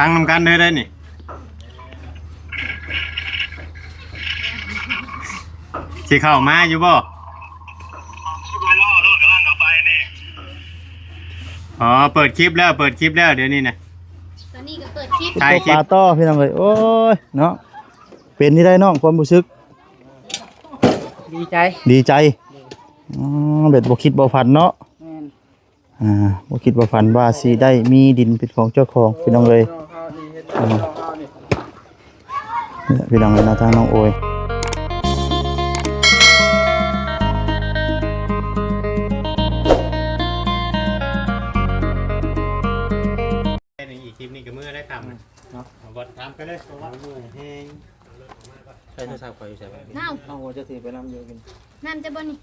พังนำกันเลยได้นี่สิเข้ามาอยู่บ่อ๋อเปิดคลิปแล้วเดี๋ยวนี้นะตอนนี้ก็เปิดคลิปถ่ายคลิป ปลาต่อพี่น้องเอ้ยโอ้ยเนาะเป็นที่ได้น้องความรู้สึกดีใจเบ็ดบ่คิดบ่ฝันเนาะแม่นบ่คิดบ่ฝันว่าสิได้มีดินเป็นของเจ้าของพี่น้องเอ้ยเนี่ยพี่น้องเอ้ยนะทางน้องโอยอีกคลิปนี้ก็มือได้คำเนาะบดทำก็ได้มือแห้งใช้โทรศัพท์คอยอยู่ใช่ไหม น้ น้องโอยจะถือไปน้ำเยอะกิน ำน้ำจะบ่นี่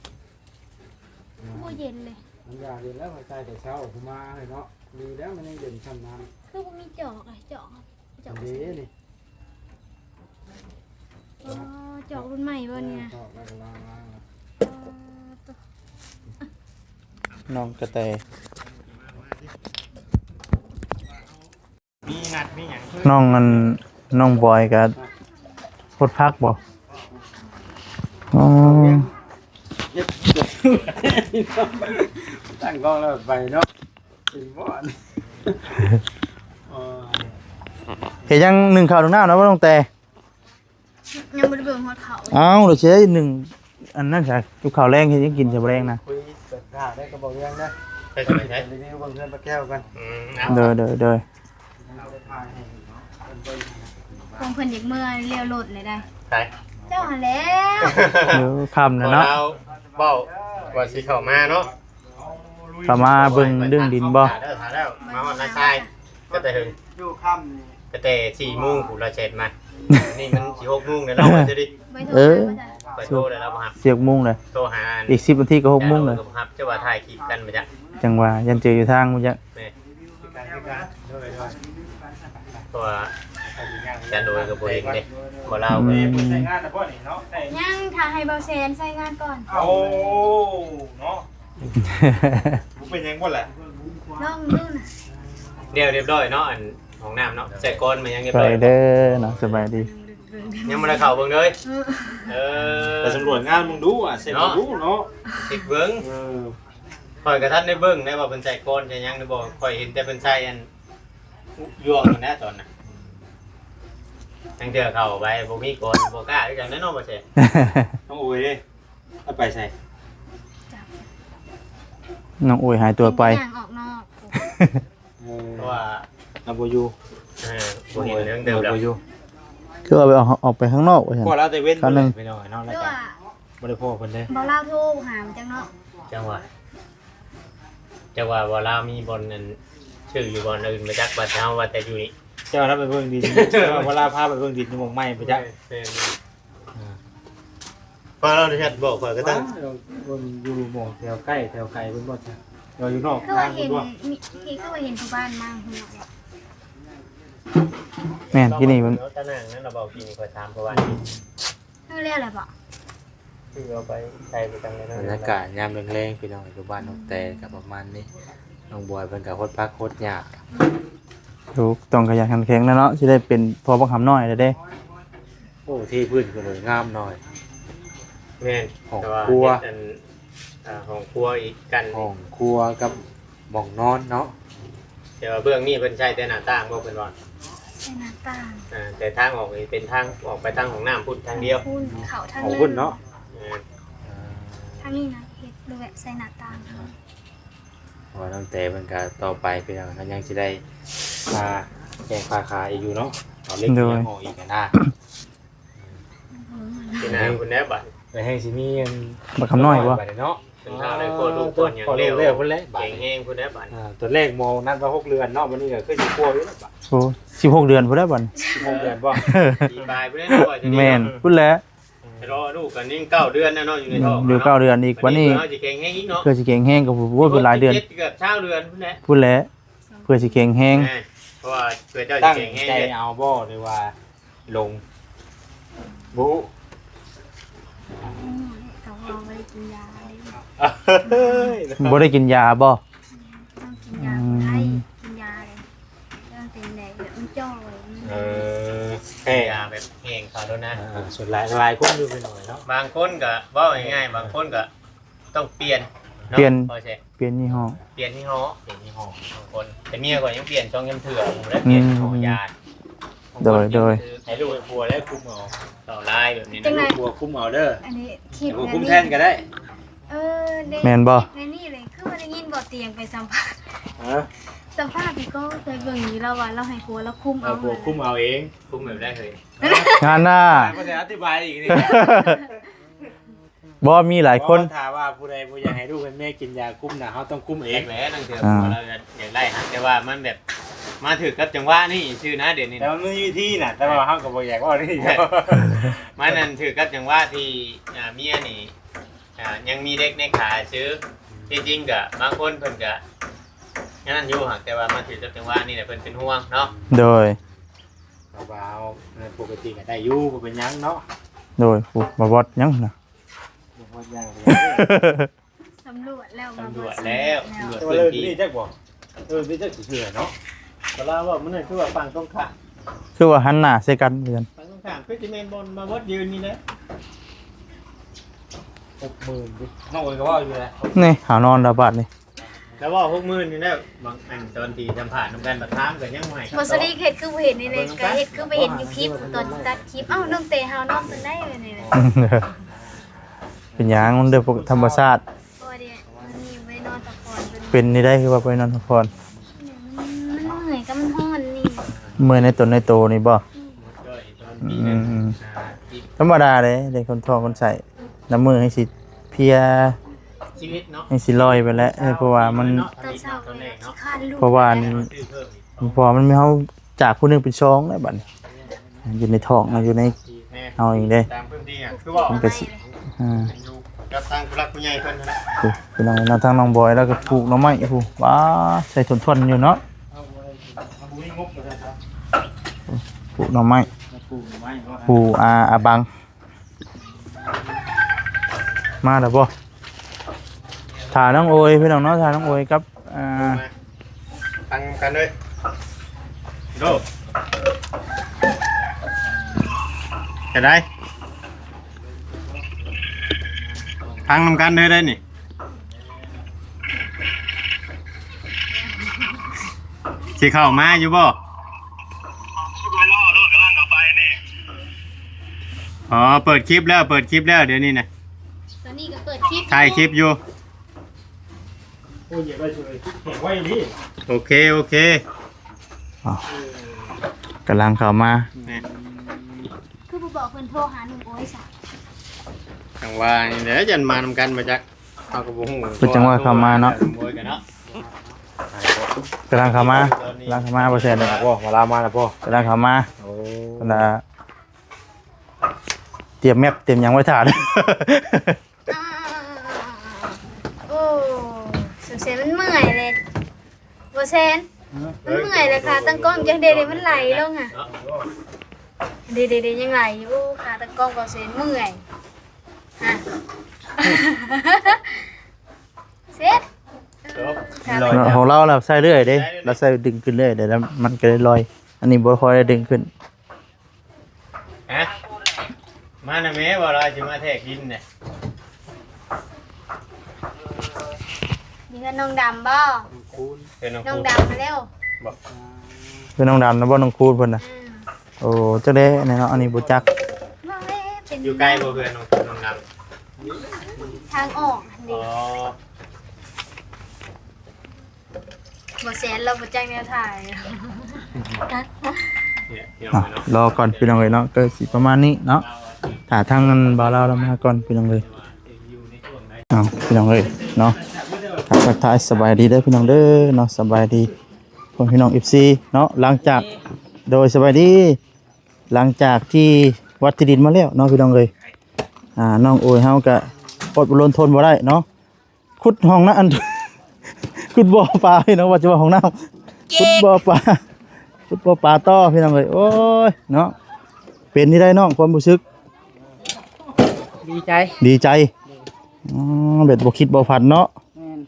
บ่เย็นเลย มันอยากเรียนแล้วหัวใจแต่เช้าผมมาเลยเนาะดีแล้วมันยังเด่นช้ำน้ำ คือบ่มีจอกเจาะดีนี่ อ๋อจอกรุ่นใหม่บ่เนี่ย ต่อไปก็ล้าง น้องกระแต มีนัดมีอย่าง น้องบอยกับพดพักบ่อ๋อ ตั้งกล้องแล้วไปเนาะกินบ่อน เห็นยังหนึ่งข่าวหนึ่งหน้าเนาะว่าน้องแต่ ยังบ่ได้เบิ่งฮอดเขา อ้าวเดี๋ยวเช้หนึ่งอันนั้นใช่ทุกข่าวแรงเห็นยังกินจะแรงนะ คุยสัญญาได้ก็บอกยังนะ ใช่ใช่ รีวิวบางเพื่อนปลาแก้วกัน เด้อ คงเพิ่นอยากเมื่อเลี้ยวรถเลยได้ ใช่ เจ้าหั่นแล้ว เดี๋ยวคำนะเนาะ เราเบ้าว่าสิเข้ามาเนาะ เข้ามาเบิ่งเรื่องดินบ่ ถ่ายแล้วมาวันละชายก็แต่ถึง อยู่ค่ำนี่ ก็แต่4 โมงผู้ละเช็ดมานี่มันสิ6 โมงเดี๋ยวเราจะดิ ไปโทรหาบ่จ้ะ ไปโทรแล้วเราบ่ฮับ เสียกโมงเลย โทรหา อีก10 นาทีก็6 โมงเลย ครับจะว่าถ่ายคลิปกันมาจ้ะ จังหวะยันเจออยู่ทางมึงจะ แม่ การด้วย เพราะว่าจะโดยกับบ่เองเด้บ่เล่า ใช้ ไป งานแต่พวกนี้เนาะ ยังถ้าให้เบาแซนใส่งานก่อน โอ้เนาะกูเป็นยังบ่แหละ ลองดูน่ะ เรียบร้อยเนาะอันของน้ำเนาะใส่ก้อนมันยังเรียบ ไป ร้อย เด้อเนาะสบายดี ยังไม่ได้เข้าเบิ่งเลยไปสำรวจงานมึงดูอ่ะเสร็จดูเนาะ ติดเบิ่งข่อยกับท่านได้เบิ่งได้ว่าเพิ่นใส่ก้อนจะยังได้บ่ข่อยเห็นแต่เพิ่นใส่อันยวงนั่นแหละตอนน่ะทั้งเทื่อเข้าไปบ่มีก้อนบ่กล้าคือจังนั้นเนาะบ่ใช่ น้องโอ้ยเอาไปใส่ จับ น้องโอยหายตัวไป ย่างออกนอก เพราะว่า ลาโบยู บ่เห็นเรื่องเดิมแล้ว คือเอาไปออกไปข้างนอกว่าซั่น พอแล้วแต่เว้นไปหน่อยเนาะ ห แล้ว รือ กัน ว่า บ่ได้พ่อเพิ่นเด้ บ่เล่าโทรหามันจังเนาะ จังว่าบ่ลาวมีบ่อนนั้นชื่ออยู่บ่อนอื่นมาจักบัดเฮาว่าแต่อยู่นี่ เจ้ารับไปเบิ่งดินเวลาพาไปเบิ่งดินอยู่หม่องใหม่ไปจ้ะ พอเราได้เฮ็ดบอกข่อยก็ตั้ง เบิ่งอยู่หม่องแถวใกล้แถวไกลเพิ่นบ่จ้ะเราอยู่นอก คือ ทา ว่าง เห็น ด้วย ที่คือว่าเห็นผู้บ้านมาหัว แม่นที่นี่มัน เอาตะนางนั้นเราบอกกินข่อยถามเพราะว่า เรื่องเรียกอะไรบ่ คือเอาไปใส่ไปจังเลยนะ บรรยากาศยามแรงๆพี่น้องอยู่บ้านน้องแต่กับประมาณนี้น้องบอยเป็นกับโคตรพักโคตรยาก ถูกต้องขยันขันแข็งนะเนาะสิได้เป็นพอบักหำน้อยได้ โอ้ที่พื้นก็เลยงามหน่อย แม่น ของ แต่ว่า ครัว เฮ็ดอันของครัวอีกกัน ห้องครัวกับหม่องนอนเนาะ แต่ว่าเบื้องนี้เพิ่นใช้แต่หน้าต่างบ่เพิ่นว่า ใส่หน้าต่าง แต่ทางออกนี่เป็นทางออกไปทางของน้ำพุ่นทางเดียว คุณเขาทาง ของ นึ เพิ่น ง เนาะ ทางนี้นะเฮ็ดดูแบบใส่หน้าต่าง เพราะว่าน้องแต่เป็นกับต่อไปพี่น้องก็ยังจะได้พาแกงพาขาอีกอยู่เนาะเอาเล็กเลี้ยงออกอีกกันนะ ที่หน้าพุ่นแน่บัด ไปให้สิมีเงิน บักหำน้อยบ่ ไปเนาะ เป็นทางได้โคตรลูกก่อนอย่างเร็ว เร็วพุ่นแล้ว เก่งแห้งพุ่นแน่บัด ตัวเลขมองนัดว่า6เดือนเนาะวันนี้ก็ขึ้นอยู่กลัวอยู่แล้วบัด โอ้16 เดือนพุ่นแล้วบัด 16เดือนบ่ ปีปลายพุ่นแน่บ่จะ แม่นพุ่นแล้ว รอลูกกันนี่9 เดือนนะเนาะอยู่ในท้อง เดี๋ยว9 เดือนอีกวันนี้ เฮาสิเก่งแห้งอีกเนาะ เพื่อสิเก่งแห้งกับผู้ว่าเป็นหลายเดือน เกือบเช้าเดือนพุ่นแน่ พุ่นแล้วเพื่อสิเก่งแห้ง เพราะว่าเพื่อเจ้า ตั้ง เก่งแห้ง ใจเอาบ่หรือว่าลงบุ เขาลองไปกินยาเลย บ่ได้กินยาบ่ ต้องกินยาคนไทยกินยาเลยเรื่องเป็นแดงแบบมันจ่อย แค่ ยาแบบแห้งเขาแล้วนะ ส่วนหลายคนอยู่ไปหน่อยเนาะ บางคนก็เว้าง่ายๆบางคนก็ต้องเปลี่ยนาะ เปลี่ยน พอใช่ เปลี่ยนยี่ห้อ เปลี่ยนยี่ห้อบางคนแต่เมียก็ยังเปลี่ยนช่องยังเถื่อนแล้วเปลี่ยนยี่ห้อยา โดย ให้ลูกให้ผัวได้คุมเอา ต่อลายแบบนี้ จัง นะ ได๋ ผัวคุมเอาเด้อ อันนี้คิด ผัวคุมแทนก็ได้ ได้ แม่นบ่ ในนี่เลยคือว่าได้ยินบ่เตียงไปสัมภาษณ์ ฮะ สัมภาษณ์พี่ก็เคยเบิ่งอยู่แล้วว่าเราให้ผัวเราคุมเอา ผัวคุมเอาเอง คุ้มแบบได้เลย งานหน้า ก็จะอธิบายอีกนี่ บ่มีหลายคน ถามว่าผู้ใดผู้อยากให้ลูกเป็นแม่กินยาคุมนะเขาต้องคุมเอ เอง กแหละตั้งเถื่อนพอเราอยากไล่หักแต่ว่ามันแบบมาถึกกับจังหวะนี่ชื่อนะเดี๋ยวนี้ แต่มันมีวิธีน่ะแต่ว่าเขาก็บ่อยากว่านี่ มันนั่นถือกับจังหวะที่เมียนี่ยังมีเด็กในขาซื้อจริงๆก็บางคนเพิ่นก็นั่นอยู่หักแต่ว่ามาถือกับจังหวะนี่แหละเพิ่นเป็นห่วงเนาะ โดย ว่าเอาปกติก็ได้อยู่บ่เป็นหยังเนาะ โดยผู้บ่บดยังนะ บ่ว่าหยัง สำรวจแล้ว ตำรวจแล้วตำรวจ แต่ว่า พื้ เลิ น ก ที่ นี่จักบ่นี่จักสิเชื่อเนาะ ก็เล่าว่ามันนั่นคือว่าฝั่งตรงข้าม คือว่าหันหน้าใส่กันเหมือน ฝั่งตรงข้ามคือจะเมนบนมาวัดยืนนี่แหละ 60,000ดิน้องเอ้ยก็ว่าอยู่แหละ นี่หานอนระบาดนี่ แล้วว่า60,000นี่แหละบางอันตอนที่สัมผัสน้ำกันบัดถามก็ยังไม่ บ่สลีเฮ็ดคือบ่เห็นนี่เลยก็เฮ็ดคือบ่เห็นอยู่คลิปตอนตัดคลิปน้องเตเฮานอนเพิ่นได้เลยนี่เลย เป็นหยังมันเด้อปกธรรมชาติ เพราะว่าเดี๋ยวมันมีไว้นอนพักผ่อนเป็น เป็นนี่ได้คือว่าไปนอนพักผ่อน มันเหนื่อยกับมันร้อนนี่ เมื่อยในตนในโตนี่บ่ ก็อีกตอนนี้นั่นอีก ธรรมดาเลยเด็กคนท้องคนใส่น้ำมือให้สิเพลีย ชีวิตเนาะ ให้สิลอยไปแล้วเพราะว่ามัน ตอนเช้าเลยขี้คร้านลูก เพราะว่า ซื้อเพิ่มอีก พอมันมีเฮาจากผู้หนึงเป็นสองแล้วบัดนี้อยู่ในท้องอยู่ใน แม่ เอาอีกเด้ ตามพื้นที่อ่ะคือว่า มันก็สิอ่า อยู่กับทางผู้รักผู้ใหญ่เพิ่นนั่นแหละ ผู้พี่น้องทางน้องบอยแล้วก็ปลูกหน่อไม้ผู้ว้าใส่ทนๆอยู่เนาะ เอาบ่มีงบบ่ได้ครับ ปลูกหน่อไม้ มาปลูกไม้เนาะ ปลูกอาบังมาแล้วบ่ถ่าน้องโอยพี่น้องเนาะถ่าน้องโอยกับตั้งกันเลยโดจะได้ทางนำกันเลยได้นี่สิเข้ามาอยู่บ่อ๋อเปิดคลิปแล้วเดี๋ยวนี้นะ ตอนนี้ก็เปิดคลิป ถ่ายคลิปอยู่ โอ้ยอย่าไปช่วยเห็นไว้นี่ โอเค กำลังเข้ามา นี่ คือผู้บอกเพิ่นโทรหาหนุ่มโอ้ยซะ จังว่านี่เดี๋ยวจะมานำกันมาจากเขาก็บ่ฮู้ เป็นจังหวะเข้ามาเนาะ โวยกันเนาะ กำลังเข้ามาบ่แซ่นเลย พ่อมาลามาแล้วพ่อก ำลังเข้ามา โอ้ เวลาเตรียมแมปเตรียมหยังไว้ถ่าเลย โอ้สงสัยมันเมื่อยเลยบ่แซนมันเมื่อยเลยค่ะตั้งกล้องจังเดๆมันไหลลงอ่ะเดๆยังไหลอยู่ค่ะตั้งกล้องบ่แซนเมื่อยอ่ะเสร็จ จบ ของเราเราใส่เรื่อยเด้เราใส่ดึงขึ้นเรื่อยเดี๋ยวแล้วมันก็เลยลอย อันนี้บ่ค่อยได้ดึงขึ้น ฮะมาน่ะแม่ว่าเราสิมาแทกดินเนี่ย มีเงินน้องดำบ่ คูณ เป็นน้อง น้อง คูณ ดำมาแล้ว คือน้องดำนะบ่น้องคูดเพิ่นน่ะ อ่า โอ้จักเด้แน่เนาะอันนี้บ่จัก ว่าแม่เป็น อยู่ใกล้บ่เพื่อนน้องคูณน้องดำ ทางออก อ๋ นี่ อ บ่แซนเราบ่จักแนวถ่าย เนี่ยพี่น้อง อ่ะ เนาะ รอก่อนพี่น้องเอ้ยเนาะก็สิประมาณนี้เนาะถ้าทางนั้นบ่าวเรามาก่อนพี่น้องเอ้ย อยู่ในช่วงไหน อ้าวพี่น้องเอ้ยเนาะทักทายสบายดีเด้อพี่น้องเด้อเนาะสบายดีคนพี่น้อง FC เนาะหลังจากโดยสบายดีหลังจากที่วัดที่ดินมาแล้วเนาะพี่น้องเอ้ยน้องโอยเฮาก็อดบ่ลนทนบ่ได้เนาะขุดห้องน้ำอัน ขุดบ่อปลาพี่น้องว่าจะว่าห้องน้ำขุดบ่อปลาขุดบ่อปลาต่อพี่น้องเอ้ยโอ้ยเนาะเป็นที่ได้น้องความรู้สึก ดีใจ ดีใจอ๋อเบ็ดบ่คิดบ่ฝันเนาะ แม่น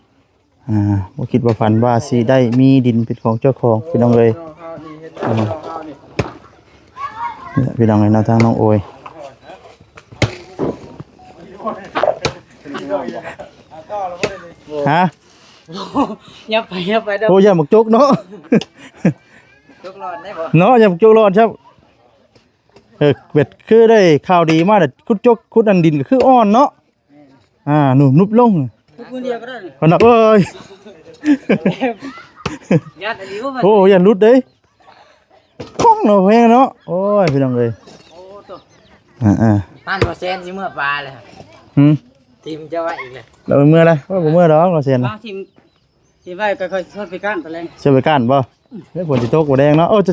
บ่คิดบ่ฝันว่าสิได้มีดินเป็นของเจ้าของพี่น้องเอ้ย ข้าวนี่เฮ็ดข้าวนี่ เนี่ยพี่น้องเอ้ยเนาะทางน้องโอยฮะ ยับไปเด้อ โอ้ยอย่าหมกจกเนาะ ยกรอดได้บ่ เนาะอย่าหมกจกรอดครับเป็ดคือได้ข่าวดีมากแต่คุดจกคุดอันดินก็คืออ่อนเนาะหนูนุบลง ทุกมื้อเดียวก็ได้นี่ พนักเอ้ย ยัดอันนี้บ่ โอ้ยันรุดเด้คล่องเนาะเพลงเนาะโอ้ยพี่น้องเอ้ย โอ้ตัว อ่า บ่แซนสิเมื่อปลาเลยครับ หืม ทีมจะว่าอีกเลย เราเมื่อไรว่าผมเมื่อดอกเราเสียน บางทีมไว้ก็ค่อยๆทอดไปก้านตะแลง เชื่อไปก้านบ่เฮ้ยฝนสิตกบ่แดงเนาะโอ้จะ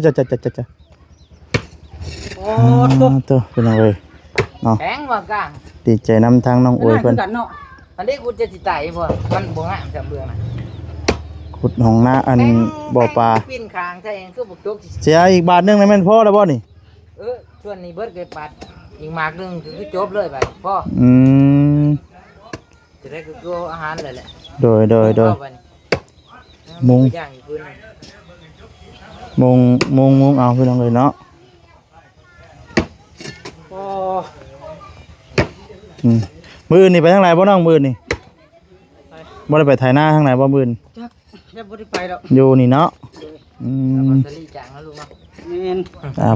โอ้ตัว ตัวพี่น้องเอ้ย แข็งว่ากลาง ดีใจนำทางน้องโอยเพิ่น กันเนาะอันนี้กูจะสิตายบ่มันบ่งามจำเบืองน่ะ ขุดหนองนาอันบ่อปลา ปิ้นคางถ้าเองคือบ่ตก เสียอีกบาทหนึงนะแม่นพอแล้วบ่นี่ ส่วนนี้เบิดเกิดปัดอีกหมากนึงคือจบเลยไปพ่อ อืม จะได้คืออาหารเลยแหละ โดยมุง ย่างอยู่พื้น มุงเอาพี่น้องเอ้ยเนาะ โอ้ อืมมื้ออื่นนี่ไปทางไหนบ่น้องมื้ออื่นนี่บ่ได้ไปไถนาทางไหนบ่มื้ออื่น จักจะบ่ได้ไปดอก อยู่นี่เนาะอืม สลีจางแล้วลูกเนาะแม่น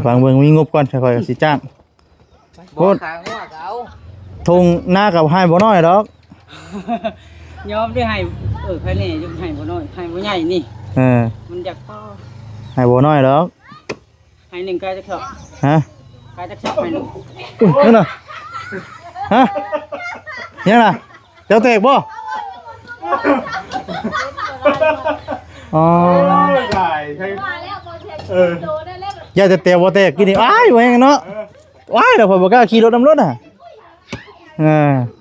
ฟังเบิ่งมีงบก่อนค่อยๆสิจ้าง บ่ขางหัวก็เอา ทงหน้ากับให้บ่น้อยดอก ยอมได้ให้ใครนี่ยอมให้บ่น้อยให้บ่ใหญ่นี่ มันอยากพ่อ ให้บ่น้อยดอก ให้หนึ่งกายจักเถาะ ฮะ กายจักเถาะให้หนึ่ง นั่นน่ะฮะยังน่ะเจ้าเตกบ่อ๋อ ได้ใช่ อย่าจะเตะบ่เตกกินนี่อ้ายว่าหยังเนาะว้ายเดี๋ยวผมบ่กล้าขี่รถนำรถน่ะ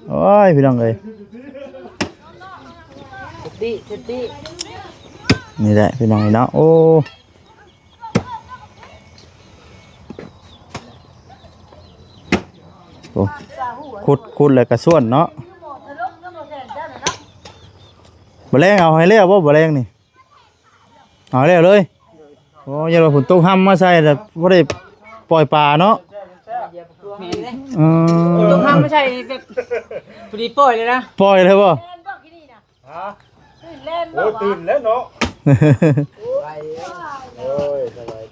โอ้ยพี่น้องเอ้ย ติ นี่แหละพี่น้องเนาะโอ้โอ้ขุดแล้วก็ส่วนเนาะบ่แรงเอาให้แล้วบ่บ่แรงนี่เอาแล้วเลยโอ้ยอย่าว่าฝนตกห้ำมาใส่แต่บ่ได้ปล่อยปลาเนาะ แม่นเด้ อืม ต้องทำไม่ใช่แบบพอดีปล่อยเลยนะ ปล่อยเลยบ่ โอ้ตื่นแล้วเนาะ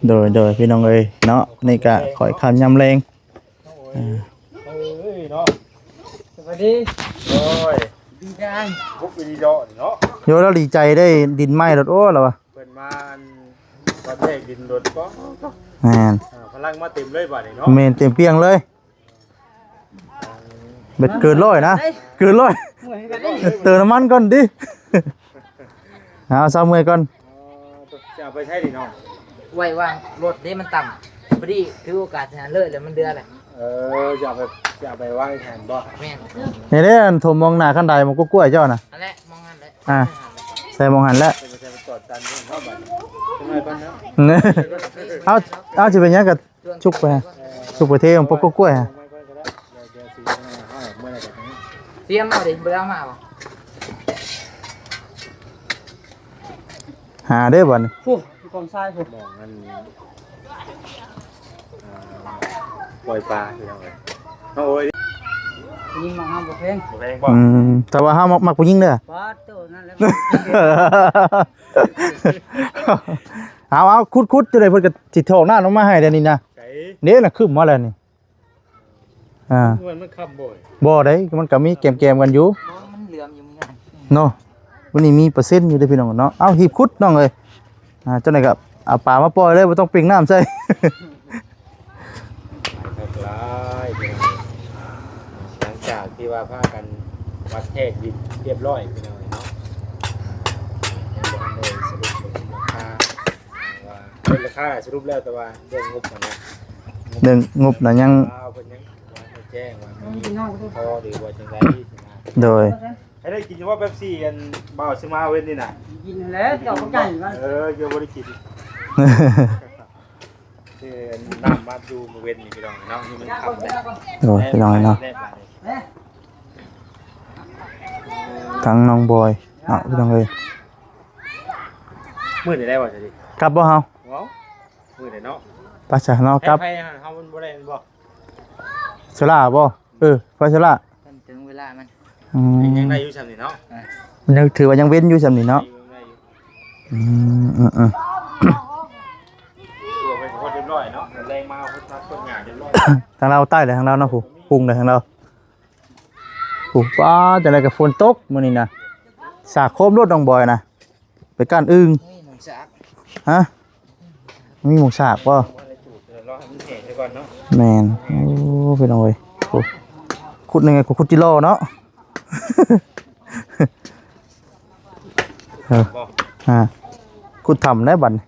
โดยพี่น้องเอ้ยเนาะนี่ก็ขอยคำยำแรง เอ้ยเนาะ สวัสดี โอ้ย ดีใจ พวกอีดอเนาะ โยแล้วดีใจได้ดินไหม้รถโอ้แล้ววะ เพิ่นมาตอนแรกดินรถก็ แม่น พลังมาเต็มเลยบัดนี้เนาะ เมนเต็มเปียงเลยเบ็ดเกินร้อยนะเกินร้อย เหมือนกันเลย เติมน้ำมันก่อนดิ เอาซ้ำมือก่อน จะเอาไปใช้ดิเนาะ ไว้วางรถนี่มันต่ำพอดีถือโอกาสชนะเลิศเลยมันเดือดเลย จะเอาไปวางแทนบ่ แม่น นี่เด้อันโทมมองหน้าขั้นใดมันก็กล้วยเจ้าน่ะ อันแรกมองหันเลย ใส่มองหันแล้ว จะไปกอดกันเนาะบัดนี้ทำไมก่อนนะ เอาจะเป็นยังกับชุกไปชุกไปเทมันปกก็กล้วยฮะ ไม่ค่อยก็ได้เดี๋ยวสิให้เมื่อไหร่ก็ได้ เตรียมเอาดิเบลมาบ่ หาได้บ่นี่ ฟูกองทรายฟู มองมันปล่อยปลาคือยังไงโอ้ย ยิงมาห้ามบ่เพลง แรงบ่ แต่ว่าห้ามมักผู้หญิงเด้อ ป้าโตนั่นแหละ เอาคุดจะได้เพิ่นก็สิถอกหน้าลงมาให้เดี๋ยวนี้นะ ไก่ นี่น่ะขึ้นมาแล้วนี่มันขับบ่อย บ่ได้มันก็มีแกมๆกันอยู่ มันเหลื่อมอยู่มึงไง เนาะวันนี้มีเปอร์เซ็นต์อยู่เด้อพี่น้องเนาะเอาหีบคุดน้องเอ้ยจังได๋ก็เอาปลามาปล่อยเลยบ่ต้องปิ้งน้ำใส่ หลายหลังจากที่ว่าพากันวัดแทกดินเรียบร้อยพี่น้องเนาะยังบ่ทันได้สรุปว่าเป็นราคาสรุปแล้วแต่ว่าเรื่องงบมันนะ เรื่องงบน่ะยัง เพิ่นยังว่าแจ้งว่ามีพอหรือว่าจังได๋ที่สิมา โดย ให้ได้กินเฉพาะเป๊ปซี่กันบ่าวซื้อมาเว้นนี่น่ะ กินแล้วเจ้าก็ไก่มัน เกี่ยวบ่ได้กินน้ำมาดูมาเว้นนี่พี่น้องเนาะนี่มันขับได้ โดยพี่น้องเนาะทั้งน้องบอยเนาะพี่น้องเอ้ย มื้อนี้ได้บ่จะดิ กลับบ่เฮา ว้าวมื้อนี้เนาะ ปาชาเนาะกับ ให้เฮามันบ่ได้บ่ โซล่าบ่ไฟโซล่า ถึงเวลามัน ยังได้อยู่ซั่นนี่เนาะ มันยังถือว่ายังเว้นอยู่ซำนี่เนาะอืม ตัวเป็นคนเรียบร้อยเนาะแรงมาคนทักคนหยาเรียบร้อย ทางเราใต้เลยทางเราเนาะผู้ปรุงเลยทางเราผู้ป้าจังได๋ก็ฝนตกมื้อนี้นะสากโคมรถน้องบอยนะไปก้านอึ่ง นี่หมูสาก ฮะมีหมูสากบ่ รอให้มันแห้งไปก่อนเนาะ แม่นโอ้ไปหน่อยโอ้ขุดยังไงขุดจิโร่เนาะ บ่ ขุดทำได้บัดนี้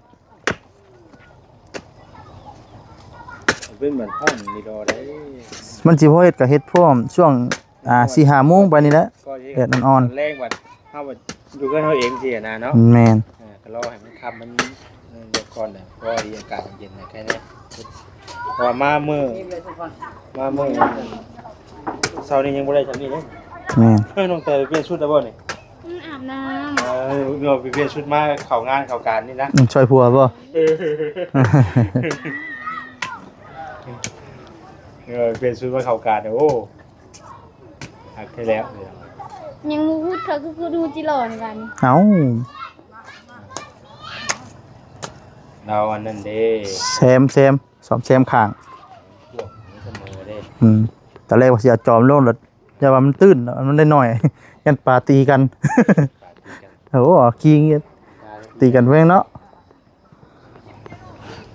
เป็นเหมือนห้องนี่รอได้ มันสิพอเฮ็ดก็เฮ็ดพร้อมช่วง4-5 โมงไปนี่แหละ ก็ แดดอ่อน แรงกว่าเฮาอยู่กันเฮาเองสินะเนาะ แม่น ก็รอให้มันค่ำมันเดี๋ยวก่อนน่ะเพราะว่าอากาศมันเย็นน่ะแค่นี้เพราะว่ามามื้อ นี่เลยทุกคน เช้านี้ยังบ่ได้ซำนี้เด้ แม่น น้องแต่เปลี่ยนชุดแล้วบ่นี่ อาบน้ เราไปเปลี่ยนชุดมาเข้างานเข้าการนี่นะ ช่วยผัวบ่ เปลี่ยนชุดมาเข้าการโอ้หักให้แล้ว ำยังมูพูดเขาคือดูจิหล่อนกัน เอ้า เราอันนั้นเด้ แซมสอมแซมข้าง พวกนี้เสมอเด้ ตอนแรกว่าสิเอาจอมลงแล้วอย่าว่ามันตื้นมันได้น้อย ยันปาตีกัน โอ้ขี้เงี้ยตีกันเว้งเนาะ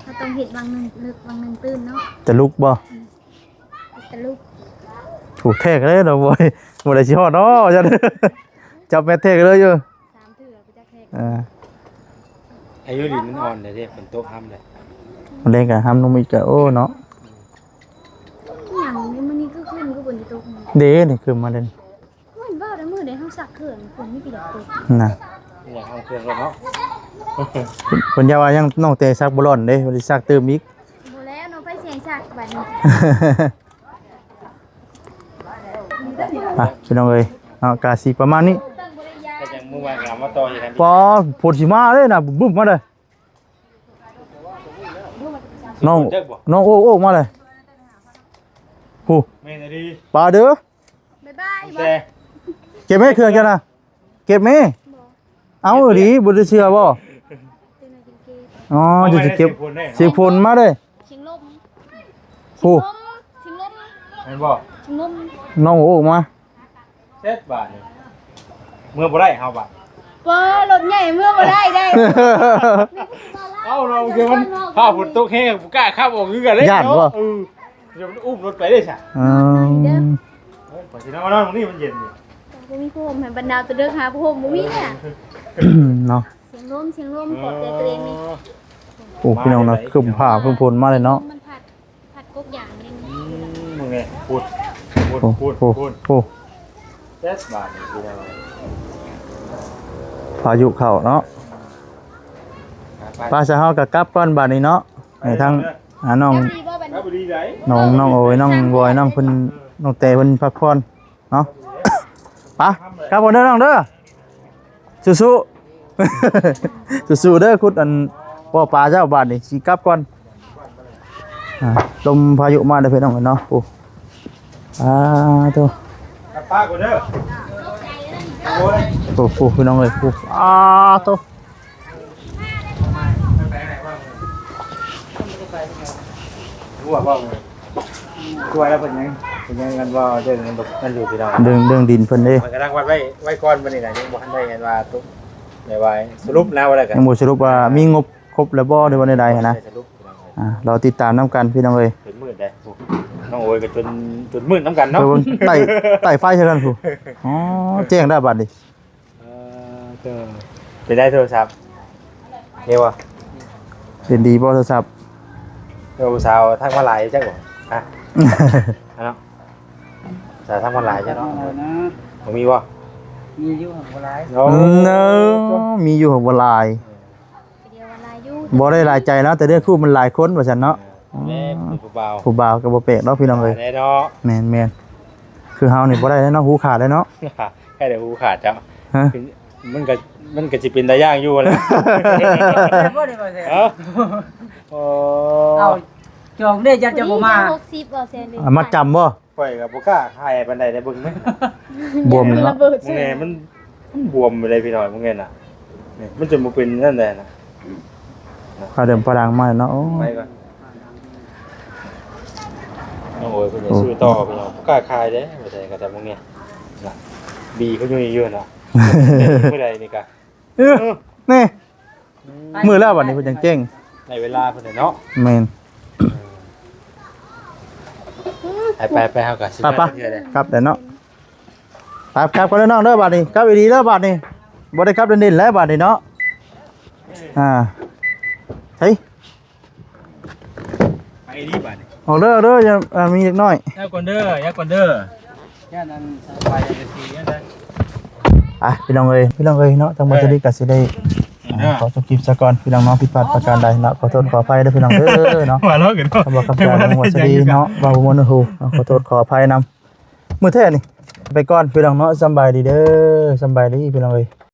เขาต้องเห็ดบางหนึ่งลึกบางหนึ่งตื้นเนาะ จะลุกบ่ แต่ลูก ถูกแทกเลยเนาะบ่บ่ได้สิฮอดเนาะจั จับแม่แทกเลยอยู่ 3 เถื่อไปจักแทก อายุดินมันอ่อนเลยเด้ฝนตกห้ำเลย มันเล่นกับห้ามนมอีกก็โอ้เนาะ อย่างนี้มันนี่ก็ขึ้นก็บนที่ตก เด้นี่คือมาเล่น เหมือนว่าได้มือได้เขาสักเขื่อนคนไม่ปีดตก น่ะ อยากเอาเครื่องรถเนาะ เพิ่นอย่าว่ายังน้องเตซักบ่ร้อนเด้บ่ได้ซักเติมอีก โบแล้วน้องไปเสียงสักบัดนี้ ไปพี่น้องเอ้ยเอากาสิประมาณนี้ ก็ยังมือวางงามมาต่ออีกคัน ปอผลสิมาเลยน่ะบึ้มมาเลยน้องโอ้มาเลยโห แม่นดี ปลาเด้อ บ๊ายบาย แต่ เก็บไหมเครื่องกันนะเก็บไหมเอาดีบ่ได้เชื่อบ่อ๋อจะเก็บสิผลมาเลย ชิงลม โอ้ ชิงลม แม่นบ่ ชิงลม น้องโอ้มา 7 บาทนี่เมื่อบ่ได้เฮาบาท ว้ารถใหญ่เมื่อมาได้ได้ เอ้าเราเดี๋ยวมันถ้าฝนตกแห้งบ่กล้าขับออกคือกันเลยเนาะเดี๋ยวมันอุ้มรถไปได้ซะ อืม พอสินอนตรงนี้มันเย็นอยู่ บ่มีผมให้บรรดาตัวเด้อหาผมบ่มีเนี่ย เนาะ เสียงลมปลอบใจตัวเองนี่ โอ้พี่น้องนะคือผ้าเพิ่นพลมาเลยเนาะ มันผัดกบอย่างนึง มึงไงพูด โอ้โอ้ 7 บาทนี่คืออะไร พายุเข้าเนาะปลาสะเฮาก็กลับก่อนบัดนี้เนาะให้ทั้งน้อง ดีบ่บัด ครับ นี้ ดีได้ น้องโอ้ยน้องบอยน้องเพิ่นน้องเตเพิ่นพักผ่อนเนาะ ไปครับผมเด้อน้องเด้อสู้ๆ สู้ๆเด้อคุณอันพ่อปลาเจ้าบ้านนี่สิกลับก่อนลมพายุมาเด้อพี่น้องเนาะโอ้ตัว กลับป้ากูเด้อโอ้ย โอ้พี่น้องเอ้ยโอ้ตัว รู้ว่าช่วยแล้วเป็นยังกันว่าเรื่องมันอยู่ที่เรา เรื่องดินเพิ่นเด้ มันกำลังวัดไว้ก่อนวันนี้นะยังบ่ทันได้เห็นว่าตุ๊กในไว้สรุปแล้วอะไรกัน ยังบ่สรุปว่ามีงบครบแล้วบ่ในวันใดๆนะ สรุป เราติดตามนํกันพี่น้องเอ้ย เป็นมืดได้น้องโอ้ยก็จนมืดน้ำกันเนาะ ไปเบิ่งไต่ไฟใช่กันผู้อ๋อแจ้งได้บัดนี้ ไปได้โทรศัพท์เรียกว่า เป็นดีบ่โทรศัพท์ โทรศัพท์ทั้งมาหลายจังบ่ฮะเนาะสาวทั้งมาหลายจังเนาะ นะ บ่มีบ่ มีอยู่หัวร้าย โอ้ เนอะมีอยู่บ่หลาย เดียวอะไรอยู่ บ่ได้หลายใจนะแต่เรื่องคู่มันหลายคนว่าซั่นเนาะ แม่ผู้เบา ผู้บ่าวก็บ่แปลกเนาะพี่น้องเอ้ย แน่เนาะ แม่นคือเฮานี่บ่ได้เนาะหูขาดเลยเนาะ แค่เดี๋ยวหูขาดจ้ะ ฮะ มันก็สิเป็นตาย่างอยู่แหล้ว บ่ได้บ่แซ่ เอ้าโอ้ เอา จองได้ยัดจะบ่มา 60บ่แซนเลย มาจำบ่ ข่อยก็บ่กล้าขายปานใดได้เบิ่งไหม บวมเลย ระ เนาะ เบิด มึงไงมันบวมไปเลยพี่น้อยมึงไงน่ะนี่มันจะมาเป็นนั่นแหละนะ พาเดิมพาดังมาเนาะโอ้ ไปก่อนน้องโอ้ยเป็นซื้อต่อพี่น้องบ่กล้าขายเด้บ่ได้ก็แต่มึงเนี่ยน่ะบีเขาอยู่เยอะน่ะเมื่อใดนี่กะ นี่มือแล้วบัดนี้เพิ่นจังเจ้ง ในเวลาเพิ่นน่ะเนาะ แม่น ไปเฮาก็สิ ไป มาเทื่อเด้ ครับแต่เนาะครับก็เด้อน้องเด้อบัดนี้ครับอีดีเด้อบัดนี้บ่ได้ครับเด่นๆแล้วบัดนี้เนาะเฮ้ย ไปนี่บัดนี้ เอาเด้ออย่ามีอีกน้อย ยาก่อนเด้อยาก่อนเด้อ แค่นั้น ไปจังซี่นั่นนะ พี่น้องเอ้ยเนาะทางบัตรดีก็สิได้ขอจบคลิปซะก่อนพี่น้องเนาะผิดพลาดประการใดเนาะขอโทษขออภัยเด้อพี่น้องเด้อเนาะ ว่าแล้วกันเนาะ คำบอกคำจาของวัสดีเนาะบ่าวมนต์ฮูขอโทษขออภัยนำมื้อแท้นี่ไปก่อนพี่น้องเนาะสำบายดีเด้อสำบายดีพี่น้องเอ้ย